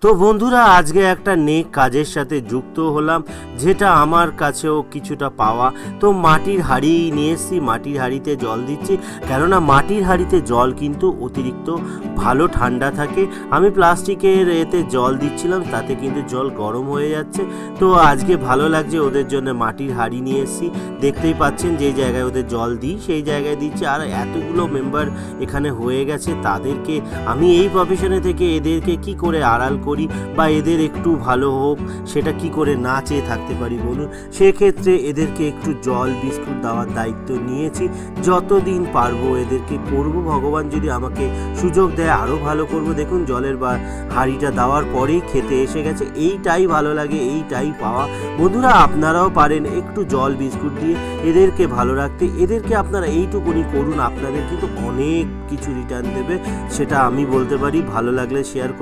তো বন্ধুরা, আজকে একটা নেক কাজের সাথে যুক্ত হলাম, যেটা আমার কাছেও কিছুটা পাওয়া। তো মাটির হাঁড়ি নিয়ে এসেছি, মাটির হাঁড়িতে জল দিচ্ছি, কেননা মাটির হাঁড়িতে জল কিন্তু অতিরিক্ত ভালো ঠান্ডা থাকে। আমি প্লাস্টিকের এতে জল দিচ্ছিলাম, তাতে কিন্তু জল গরম হয়ে যাচ্ছে। তো আজকে ভালো লাগছে, ওদের জন্য মাটির হাঁড়ি নিয়ে এসেছি। দেখতেই পাচ্ছেন যেই জায়গায় ওদের জল দিই সেই জায়গায় দিচ্ছি। আর এতগুলো মেম্বার এখানে হয়ে গেছে, তাদেরকে আমি এই প্রফেশনে থেকে এদেরকে কি করে আড়াল করি বা এদের একটু ভালো হোক সেটা কি করে না চেয়ে থাকতে পারি বলুন। সেক্ষেত্রে এদেরকে একটু জল বিস্কুট দেওয়ার দায়িত্ব নিয়েছি। যতদিন পারবো এদেরকে করব, ভগবান যদি আমাকে সুযোগ দেয় আরও ভালো করব। দেখুন জলের বা হাঁড়িটা দেওয়ার পরেই খেতে এসে গেছে। এইটাই ভালো লাগে, এইটাই পাওয়া। বন্ধুরা, আপনারাও পারেন একটু জল বিস্কুট দিয়ে এদেরকে ভালো রাখতে। এদেরকে আপনারা এইটুকুনি করুন, আপনাদের কিন্তু অনেক কিছু রিটার্ন দেবে, সেটা আমি বলতে পারি। ভালো লাগলে শেয়ার করুন।